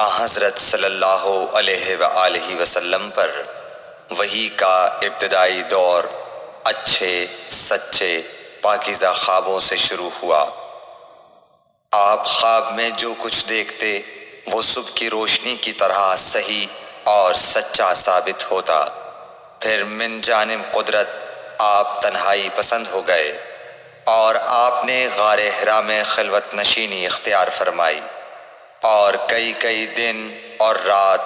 حضرت صلی اللہ علیہ وآلہ وسلم پر وحی کا ابتدائی دور اچھے سچے پاکیزہ خوابوں سے شروع ہوا۔ آپ خواب میں جو کچھ دیکھتے وہ صبح کی روشنی کی طرح صحیح اور سچا ثابت ہوتا۔ پھر من جانب قدرت آپ تنہائی پسند ہو گئے اور آپ نے غار حرا میں خلوت نشینی اختیار فرمائی اور کئی دن اور رات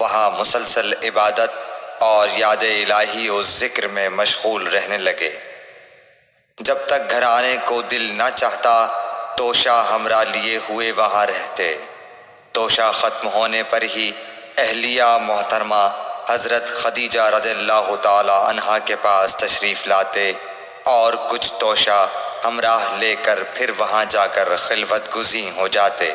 وہاں مسلسل عبادت اور یاد الہی و ذکر میں مشغول رہنے لگے۔ جب تک گھر آنے کو دل نہ چاہتا توشہ ہمراہ لیے ہوئے وہاں رہتے۔ توشہ ختم ہونے پر ہی اہلیہ محترمہ حضرت خدیجہ رضی اللہ تعالی عنہا کے پاس تشریف لاتے اور کچھ توشہ ہمراہ لے کر پھر وہاں جا کر خلوت گزین ہو جاتے۔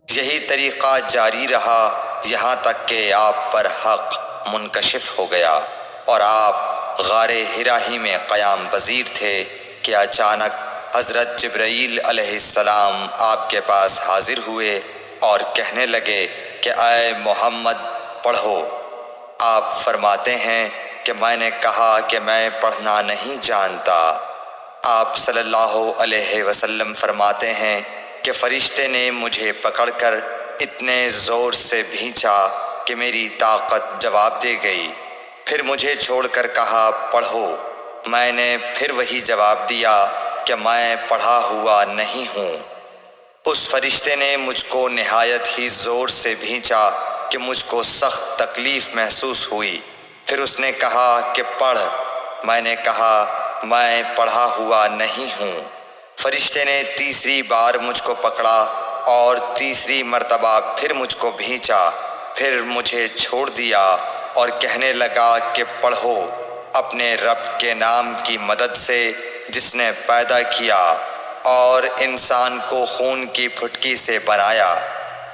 یہی طریقہ جاری رہا یہاں تک کہ آپ پر حق منکشف ہو گیا اور آپ غار حرا ہی میں قیام پذیر تھے کہ اچانک حضرت جبرائیل علیہ السلام آپ کے پاس حاضر ہوئے اور کہنے لگے کہ اے محمد پڑھو۔ آپ فرماتے ہیں کہ میں نے کہا کہ میں پڑھنا نہیں جانتا۔ آپ صلی اللہ علیہ وسلم فرماتے ہیں کہ فرشتے نے مجھے پکڑ کر اتنے زور سے بھینچا کہ میری طاقت جواب دے گئی۔ پھر مجھے چھوڑ کر کہا پڑھو۔ میں نے پھر وہی جواب دیا کہ میں پڑھا ہوا نہیں ہوں۔ اس فرشتے نے مجھ کو نہایت ہی زور سے بھینچا کہ مجھ کو سخت تکلیف محسوس ہوئی۔ پھر اس نے کہا کہ پڑھ۔ میں نے کہا میں پڑھا ہوا نہیں ہوں۔ فرشتے نے تیسری بار مجھ کو پکڑا اور تیسری مرتبہ پھر مجھ کو بھینچا۔ پھر مجھے چھوڑ دیا اور کہنے لگا کہ پڑھو اپنے رب کے نام کی مدد سے جس نے پیدا کیا اور انسان کو خون کی پھٹکی سے بنایا۔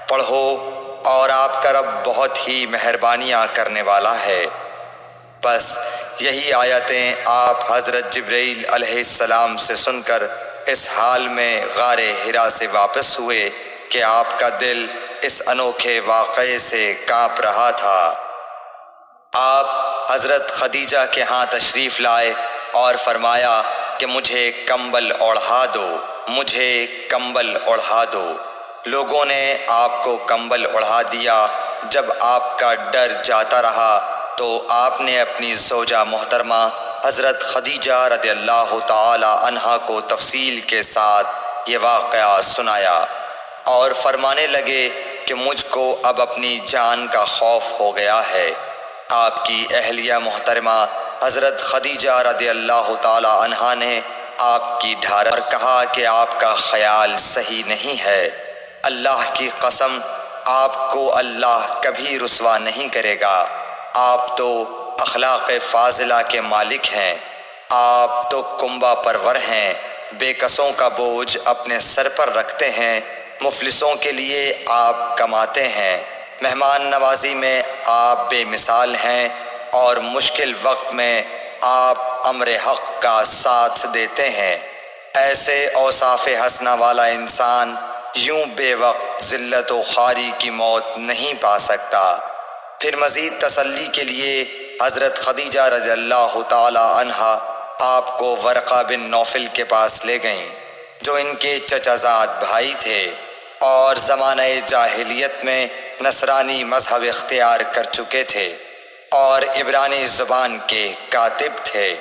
پڑھو اور آپ کا رب بہت ہی مہربانیاں کرنے والا ہے۔ بس یہی آیتیں آپ حضرت جبرائیل علیہ السلام سے سن کر اس حال میں غار حرا سے واپس ہوئے کہ آپ کا دل اس انوکھے واقعے سے کانپ رہا تھا۔ آپ حضرت خدیجہ کے ہاں تشریف لائے اور فرمایا کہ مجھے کمبل اوڑھا دو، مجھے کمبل اوڑھا دو۔ لوگوں نے آپ کو کمبل اوڑھا دیا۔ جب آپ کا ڈر جاتا رہا تو آپ نے اپنی زوجہ محترمہ حضرت خدیجہ رضی اللہ تعالی عنہا کو تفصیل کے ساتھ یہ واقعہ سنایا اور فرمانے لگے کہ مجھ کو اب اپنی جان کا خوف ہو گیا ہے۔ آپ کی اہلیہ محترمہ حضرت خدیجہ رضی اللہ تعالی عنہا نے آپ کی ڈھار اور کہا کہ آپ کا خیال صحیح نہیں ہے۔ اللہ کی قسم آپ کو اللہ کبھی رسوا نہیں کرے گا۔ آپ تو اخلاق فاضلہ کے مالک ہیں۔ آپ تو کنبہ پرور ہیں، بے کسوں کا بوجھ اپنے سر پر رکھتے ہیں، مفلسوں کے لیے آپ کماتے ہیں، مہمان نوازی میں آپ بے مثال ہیں اور مشکل وقت میں آپ امر حق کا ساتھ دیتے ہیں۔ ایسے اوصاف حسنہ والا انسان یوں بے وقت ذلت و خواری کی موت نہیں پا سکتا۔ پھر مزید تسلی کے لیے حضرت خدیجہ رضی اللہ تعالی عنہا آپ کو ورقہ بن نوفل کے پاس لے گئیں جو ان کے چچا زاد بھائی تھے اور زمانہ جاہلیت میں نصرانی مذہب اختیار کر چکے تھے اور عبرانی زبان کے کاتب تھے۔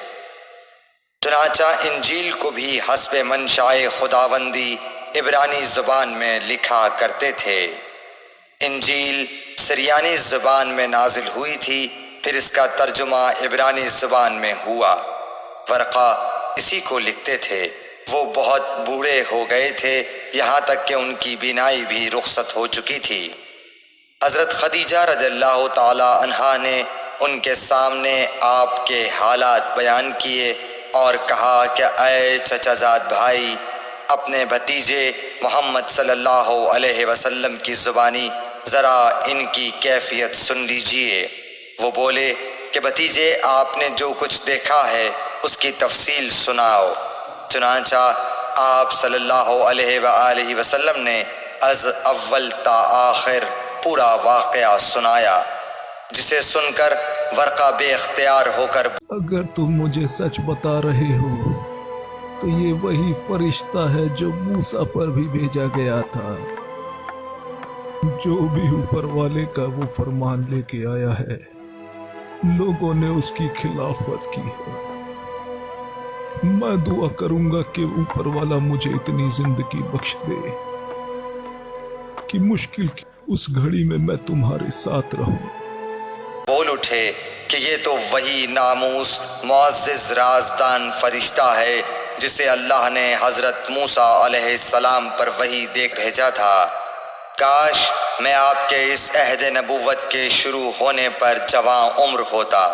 چنانچہ انجیل کو بھی حسب منشائے خداوندی عبرانی زبان میں لکھا کرتے تھے۔ انجیل سریانی زبان میں نازل ہوئی تھی، پھر اس کا ترجمہ عبرانی زبان میں ہوا۔ ورقہ اسی کو لکھتے تھے۔ وہ بہت بوڑھے ہو گئے تھے، یہاں تک کہ ان کی بینائی بھی رخصت ہو چکی تھی۔ حضرت خدیجہ رضی اللہ تعالی عنہا نے ان کے سامنے آپ کے حالات بیان کیے اور کہا کہ اے چچا زاد بھائی، اپنے بھتیجے محمد صلی اللہ علیہ وسلم کی زبانی ذرا ان کی کیفیت سن لیجئے۔ وہ بولے کہ بھتیجے آپ نے جو کچھ دیکھا ہے اس کی تفصیل سناؤ۔ چنانچہ آپ صلی اللہ علیہ وآلہ وسلم نے از اول تا آخر پورا واقعہ سنایا، جسے سن کر ورقہ بے اختیار ہو کر اگر تم مجھے سچ بتا رہے ہو تو یہ وہی فرشتہ ہے جو موسیٰ پر بھی بھیجا گیا تھا، جو بھی اوپر والے کا وہ فرمان لے کے آیا ہے، لوگوں نے اس کی خلافت کی ہے۔ میں دعا کروں گا کہ اوپر والا مجھے اتنی زندگی بخش دے کہ مشکل کی اس گھڑی میں تمہارے ساتھ رہوں۔ بول اٹھے کہ یہ تو وہی ناموس معزز رازدان فرشتہ ہے جسے اللہ نے حضرت موسیٰ علیہ السلام پر وحی دے بھیجا تھا۔ کاش میں آپ کے اس عہد نبوت کے شروع ہونے پر جواں عمر ہوتا،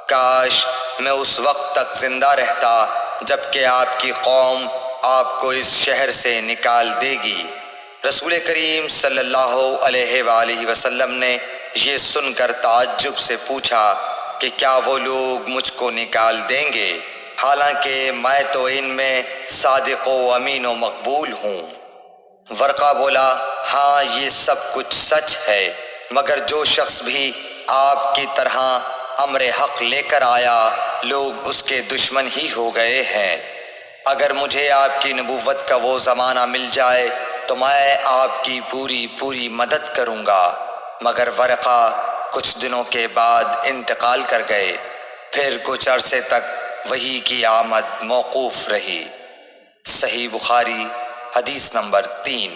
کاش میں اس وقت تک زندہ رہتا جب کہ آپ کی قوم آپ کو اس شہر سے نکال دے گی۔ رسول کریم صلی اللہ علیہ وآلہ وسلم نے یہ سن کر تعجب سے پوچھا کہ کیا وہ لوگ مجھ کو نکال دیں گے، حالانکہ میں تو ان میں صادق و امین و مقبول ہوں۔ ورقہ بولا، ہاں یہ سب کچھ سچ ہے، مگر جو شخص بھی آپ کی طرح امر حق لے کر آیا لوگ اس کے دشمن ہی ہو گئے ہیں۔ اگر مجھے آپ کی نبوت کا وہ زمانہ مل جائے تو میں آپ کی پوری مدد کروں گا، مگر ورقہ کچھ دنوں کے بعد انتقال کر گئے، پھر کچھ عرصے تک وحی کی آمد موقوف رہی۔ صحیح بخاری حدیث نمبر 3۔